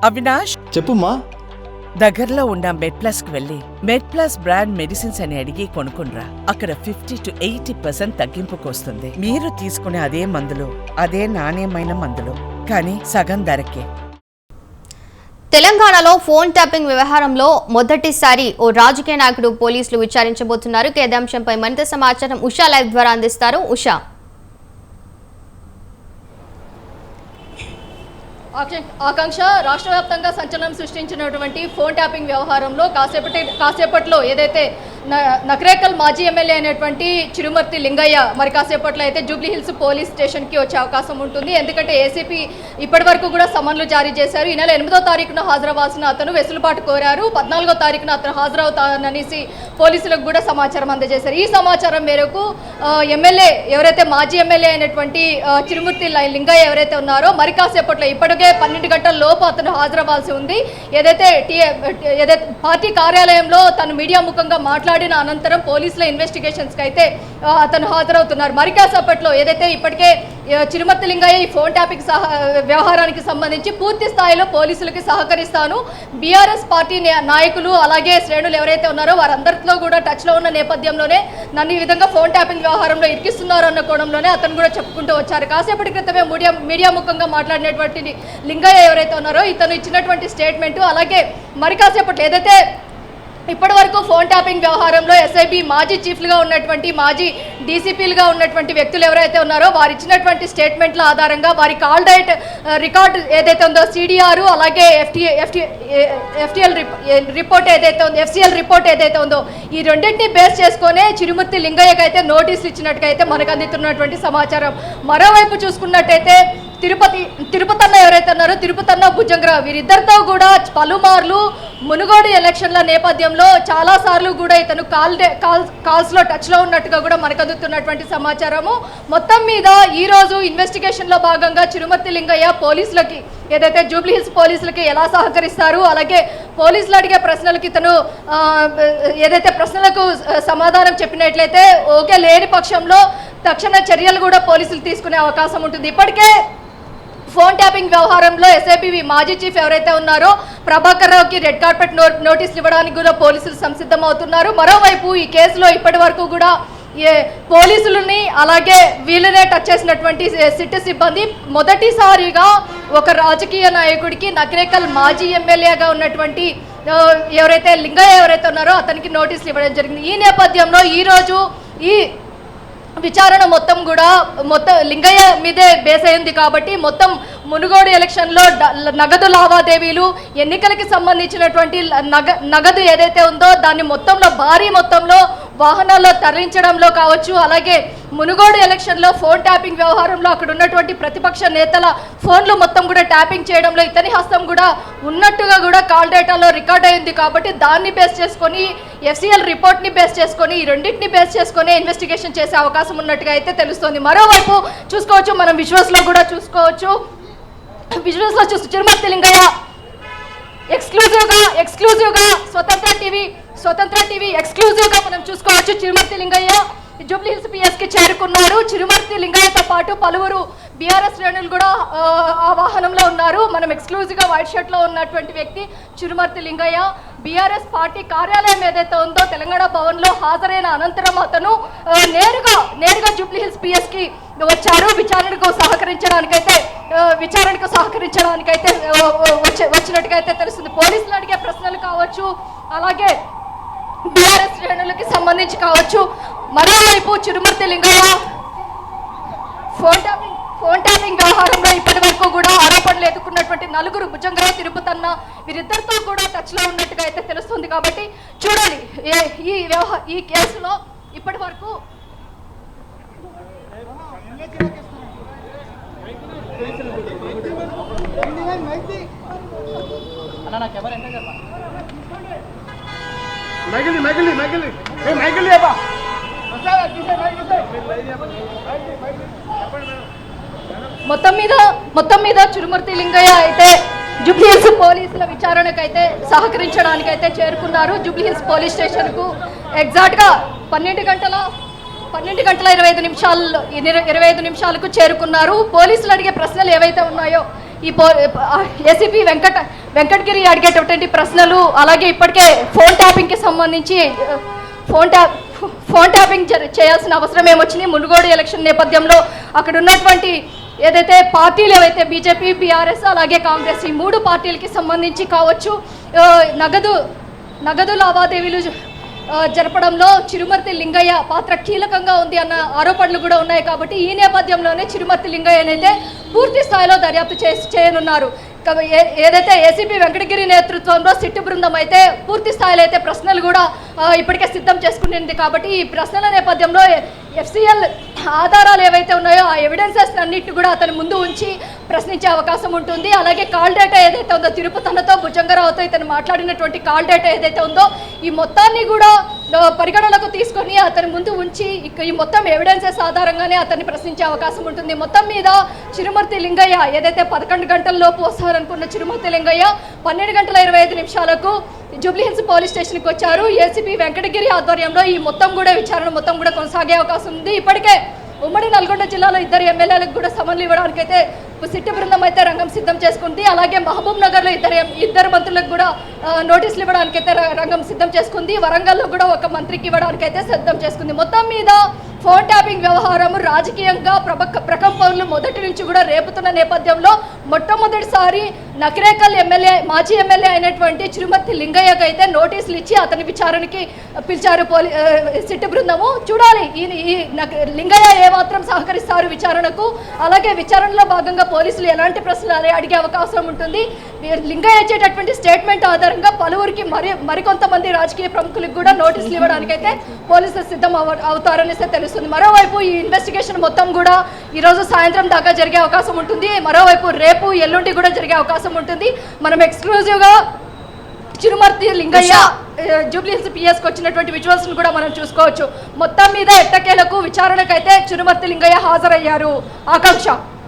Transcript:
అవినాష్, చెప్పుమా. దగ్గరలో ఉన్న మెడ్ప్లస్ కు వెళ్ళి మెడ్ప్లస్ బ్రాండ్ మెడిసిన్స్ అని అడిగి కొనుక్కునరా. అక్కడ 50 to 80% తగ్గింపుకు వస్తుంది. మీరు తీసుకునే అదే మందులు, అదే నాణ్యమైన మందులు, కానీ సగం ధరకే. తెలంగాణలో ఫోన్ ట్యాపింగ్ వ్యవహారంలో మొదటిసారి ఓ రాజకీయ నాయకుడు పోలీసులు విచారించబోతున్నారు. ఇదే అంశంపై మరింత సమాచారం ఉషా లైవ్ ద్వారా అందిస్తారు. ఉషా. ఆకాంక్ష, రాష్ట్ర వ్యాప్తంగా సంచలనం సృష్టించినటువంటి ఫోన్ ట్యాపింగ్ వ్యవహారంలో కాసేపట్లో ఏదైతే నకరేకల్ మాజీ ఎమ్మెల్యే అయినటువంటి చిరుమర్తి లింగయ్య మరి కాసేపట్లో అయితే జూబ్లీ హిల్స్ పోలీస్ స్టేషన్కి వచ్చే అవకాశం ఉంటుంది. ఎందుకంటే ఏసీపీ ఇప్పటి వరకు కూడా సమన్లు జారీ చేశారు. ఈ నెల 8వ తారీఖున హాజరవ్వాల్సిన అతను వెసులుబాటు కోరారు. 14వ తారీఖున అతను హాజరవుతాననేసి పోలీసులకు కూడా సమాచారం అందజేశారు. ఈ సమాచారం మేరకు ఎమ్మెల్యే ఎవరైతే మాజీ ఎమ్మెల్యే అయినటువంటి చిరుమర్తి లింగయ్య ఎవరైతే ఉన్నారో మరి కాసేపట్లో ఇప్పటికే 12 గంటల లోపు అతను హాజరవ్వాల్సి ఉంది. ఏదైతే పార్టీ కార్యాలయంలో తను మీడియా ముఖంగా మాట్లాడిన అనంతరం పోలీసుల ఇన్వెస్టిగేషన్స్ కి అయితే అతను హాజరవుతున్నారు. మరి కాసేపట్లో ఏదైతే ఇప్పటికే చిరుమర్తి లింగయ్య ఈ ఫోన్ ట్యాపింగ్ వ్యవహారానికి సంబంధించి పూర్తి స్థాయిలో పోలీసులకి సహకరిస్తాను, బీఆర్ఎస్ పార్టీ నాయకులు అలాగే శ్రేణులు ఎవరైతే ఉన్నారో వారందరితో కూడా టచ్ లో ఉన్న నేపథ్యంలోనే నన్ను ఈ విధంగా ఫోన్ ట్యాపింగ్ వ్యవహారంలో ఇరికిస్తున్నారు అన్న కోణంలోనే అతను కూడా చెప్పుకుంటూ వచ్చారు. కాసేపటి క్రితమే మీడియా ముఖంగా మాట్లాడినటువంటి లింగయ్య ఎవరైతే ఉన్నారో ఇతను ఇచ్చినటువంటి స్టేట్మెంట్, అలాగే మరి కాసేపట్లో ఏదైతే ఇప్పటి వరకు ఫోన్ ట్యాపింగ్ వ్యవహారంలో ఎస్ఐబి మాజీ చీఫ్లుగా ఉన్నటువంటి మాజీ డీసీపీలుగా ఉన్నటువంటి వ్యక్తులు ఎవరైతే ఉన్నారో వారు ఇచ్చినటువంటి స్టేట్మెంట్ల ఆధారంగా వారి కాల్ డైట్ రికార్డు ఏదైతే ఉందో సిడిఆర్ అలాగే ఎఫ్టిఎల్ రిపోర్ట్ ఏదైతే ఉందో ఎఫ్సిఎల్ రిపోర్ట్ ఏదైతే ఉందో ఈ రెండింటిని బేస్ చేసుకునే చిరుమర్తి లింగయ్యకి అయితే నోటీసులు ఇచ్చినట్టుగా అయితే మనకు అందుతున్నటువంటి సమాచారం. మరోవైపు చూసుకున్నట్టయితే తిరుపతి అన్న ఎవరైతే ఉన్నారో తిరుపతి అన్న భుజంగరావు వీరిద్దరితో కూడా పలుమార్లు మునుగోడు ఎలక్షన్ల నేపథ్యంలో చాలా సార్లు కూడా ఇతను కాల్స్ లో టచ్ లో ఉన్నట్టుగా కూడా మనకు అందుతున్నటువంటి సమాచారము. మొత్తం మీద ఈ రోజు ఇన్వెస్టిగేషన్ లో భాగంగా చిరుమర్తి లింగయ్య పోలీసులకి ఏదైతే జూబ్లీ హిల్స్ పోలీసులకి ఎలా సహకరిస్తారు, అలాగే పోలీసులు అడిగే ప్రశ్నలకి ఇతను ఏదైతే ప్రశ్నలకు సమాధానం చెప్పినట్లయితే ఓకే లేని పక్షంలో తక్షణ చర్యలు కూడా పోలీసులు తీసుకునే అవకాశం ఉంటుంది. ఇప్పటికే ఫోన్ ట్యాపింగ్ వ్యవహారంలో ఎస్ఐబి మాజీ చీఫ్ ఎవరైతే ఉన్నారో ప్రభాకర్ రావుకి రెడ్ కార్పెట్ నోటీసులు ఇవ్వడానికి కూడా పోలీసులు సంసిద్ధమవుతున్నారు. మరోవైపు ఈ కేసులో ఇప్పటి వరకు కూడా పోలీసులని అలాగే వీళ్ళనే టచ్ చేసినటువంటి సిట్ సిబ్బంది మొదటిసారిగా ఒక రాజకీయ నాయకుడికి నకరేకల్ మాజీ ఎమ్మెల్యేగా ఉన్నటువంటి ఎవరైతే లింగయ్య ఎవరైతే ఉన్నారో అతనికి నోటీసులు ఇవ్వడం జరిగింది. ఈ నేపథ్యంలో ఈరోజు ఈ విచారణ మొత్తం లింగయ్య మీదే బేస్ అయింది కాబట్టి మొత్తం మునుగోడు ఎలక్షన్లో నగదు లావాదేవీలు ఎన్నికలకి సంబంధించినటువంటి నగదు ఏదైతే ఉందో దాన్ని భారీ మొత్తంలో వాహనాల్లో తరలించడంలో కావచ్చు, అలాగే మునుగోడు ఎలక్షన్లో ఫోన్ ట్యాపింగ్ వ్యవహారంలో అక్కడ ఉన్నటువంటి ప్రతిపక్ష నేతల ఫోన్లు మొత్తం కూడా ట్యాపింగ్ చేయడంలో ఇతని హస్తం కూడా ఉన్నట్టుగా కూడా కాల్ డేటాలో రికార్డ్ అయింది కాబట్టి దాన్ని బేస్ చేసుకొని ఎఫ్సిఎల్ రిపోర్ట్ని బేస్ చేసుకొని ఈ రెండింటిని బేస్ చేసుకొని ఇన్వెస్టిగేషన్ చేసే అవకాశం ఉన్నట్టుగా అయితే తెలుస్తోంది. మరోవైపు చూసుకోవచ్చు మనం విజువల్స్లో కూడా చూసుకోవచ్చు. విజువల్స్లో చిరుమర్తి లింగయ్య ఎక్స్క్లూజివ్గా స్వతంత్ర టీవీ ఎక్స్క్లూజివ్గా మనం చూసుకోవచ్చు. చిరుమర్తి లింగయ్య జూబ్లీ హిల్స్ పిఎస్కి చేరుకున్నారు. చిరుమర్తి లింగయ్యతో పాటు పలువురు బీఆర్ఎస్ శ్రేణులు కూడా ఆ వాహనంలో ఉన్నారు. మనం ఎక్స్క్లూజివ్గా వైట్ షర్ట్లో ఉన్నటువంటి వ్యక్తి చిరుమర్తి లింగయ్య బీఆర్ఎస్ పార్టీ కార్యాలయం ఏదైతే ఉందో తెలంగాణ భవన్లో హాజరైన అనంతరం అతను నేరుగా జూబ్లీ హిల్స్ పిఎస్కి వచ్చారు. విచారణకు సహకరించడానికైతే వచ్చినట్టుగా అయితే తెలుస్తుంది. పోలీసులు అడిగే ప్రశ్నలు కావచ్చు, అలాగే బీఆర్ఎస్ శ్రేణులకి సంబంధించి కావచ్చు. మరోవైపు చిరుమర్తి లింగయ్య ఫోన్ ట్యాపింగ్ వ్యవహారంలో ఇప్పటి వరకు కూడా ఆరోపణలు ఎదుర్కొన్నటువంటి నలుగురు భుజంగరావు తిరుపతన్న వీరిద్దరితో కూడా టచ్ లో ఉన్నట్టుగా అయితే తెలుస్తుంది. కాబట్టి చూడాలి ఈ కేసులో ఇప్పటి వరకు మొత్తం మీద చిరుమర్తి లింగయ్య అయితే జూబ్లీ హిల్స్ పోలీసుల విచారణకైతే సహకరించడానికైతే చేరుకున్నారు. జూబ్లీ హిల్స్ పోలీస్ స్టేషన్కు ఎగ్జాక్ట్గా 12 గంటల 25 నిమిషాలకు చేరుకున్నారు. పోలీసులు అడిగే ప్రశ్నలు ఏవైతే ఉన్నాయో ఈ ఏసీపీ వెంకటగిరి అడిగేటటువంటి ప్రశ్నలు, అలాగే ఇప్పటికే ఫోన్ ట్యాపింగ్కి సంబంధించి ఫోన్ ట్యాపింగ్ చేయాల్సిన అవసరం ఏమొచ్చింది, మునుగోడు ఎలక్షన్ నేపథ్యంలో అక్కడ ఉన్నటువంటి ఏదైతే పార్టీలు ఏవైతే బీజేపీ, బీఆర్ఎస్ అలాగే కాంగ్రెస్ ఈ 3 పార్టీలకి సంబంధించి కావచ్చు నగదు లావాదేవీలు జరపడంలో చిరుమర్తి లింగయ్య పాత్ర కీలకంగా ఉంది అన్న ఆరోపణలు కూడా ఉన్నాయి. కాబట్టి ఈ నేపథ్యంలోనే చిరుమర్తి లింగయ్యనైతే పూర్తి స్థాయిలో దర్యాప్తు చేయనున్నారు. ఏదైతే ఏసీపీ వెంకటగిరి నేతృత్వంలో సిట్టు బృందం అయితే పూర్తి స్థాయిలో అయితే ప్రశ్నలు కూడా ఇప్పటికే సిద్ధం చేసుకునింది. కాబట్టి ఈ ప్రశ్నల నేపథ్యంలో ఎఫ్సిఎల్ ఆధారాలు ఏవైతే ఉన్నాయో ఆ ఎవిడెన్సెస్ అన్నిటిని కూడా అతని ముందు ఉంచి ప్రశ్నించే అవకాశం ఉంటుంది. అలాగే కాల్ డేటా ఏదైతే ఉందో తిరుపతన్నతో భుజంగరావుతో ఇతను మాట్లాడినటువంటి కాల్ డేటా ఏదైతే ఉందో ఈ మొత్తాన్ని కూడా పరిగణలోకి తీసుకొని అతని ముందు ఉంచి ఈ మొత్తం ఎవిడెన్సెస్ ఆధారంగానే అతన్ని ప్రశ్నించే అవకాశం ఉంటుంది. మొత్తం మీద చిరుమర్తి లింగయ్య ఏదైతే 11 గంటల లోపు వస్తారనుకున్న చిరుమర్తి లింగయ్య 12:25 జూబ్లీహిల్స్ పోలీస్ స్టేషన్కి వచ్చారు. ఏసీపీ వెంకటగిరి ఆధ్వర్యంలో ఈ విచారణ మొత్తం కూడా కొనసాగే అవకాశం ఉంది. ఇప్పటికే ఉమ్మడి నల్గొండ జిల్లాలో 2 ఎమ్మెల్యేలకు కూడా సమన్లు ఇవ్వడానికైతే సిట్టు బృందం అయితే రంగం సిద్ధం చేసుకుంది. అలాగే మహబూబ్ నగర్లో ఇద్దరు మంత్రులకు కూడా నోటీసులు ఇవ్వడానికైతే రంగం సిద్ధం చేసుకుంది. వరంగల్లో కూడా ఒక మంత్రికి ఇవ్వడానికైతే సిద్ధం చేసుకుంది. మొత్తం మీద ఫోన్ ట్యాపింగ్ వ్యవహారం రాజకీయంగా ప్రకంపనలు మొదటి నుంచి కూడా రేపుతున్న నేపథ్యంలో మొట్టమొదటిసారి నకిరేకల్ మాజీ ఎమ్మెల్యే అయినటువంటి చిరుమర్తి లింగయ్యకు అయితే నోటీసులు ఇచ్చి అతని విచారణకి పిలిచారు సిట్టు బృందము. చూడాలి ఈ లింగయ్య ఏమాత్రం సహకరిస్తారు విచారణకు. అలాగే విచారణలో భాగంగా పోలీసులు ఎలాంటి ప్రశ్నలు అడిగే అవకాశం ఉంటుంది. లింగయ్య ఇచ్చేటటువంటి స్టేట్మెంట్ ఆధారంగా పలువురికి మరికొంతమంది రాజకీయ ప్రముఖులకు కూడా నోటీసులు ఇవ్వడానికైతే పోలీసులు సిద్ధం అవుతారనేసి తెలుస్తుంది. మరోవైపు ఈ ఇన్వెస్టిగేషన్ మొత్తం కూడా ఈరోజు సాయంత్రం దాకా జరిగే అవకాశం ఉంటుంది. మరోవైపు రేపు ఎల్లుండి కూడా జరిగే అవకాశం ఉంటుంది. మనం ఎక్స్క్లూజివ్గా చిరుమర్తి లింగయ్య జూబ్లీహిల్స్ పిఎస్కి వచ్చినటువంటి విజువల్స్ను కూడా మనం చూసుకోవచ్చు. మొత్తం మీద ఎట్టకేలకు విచారణకైతే చిరుమర్తి లింగయ్య హాజరయ్యారు. ఆకాంక్ష.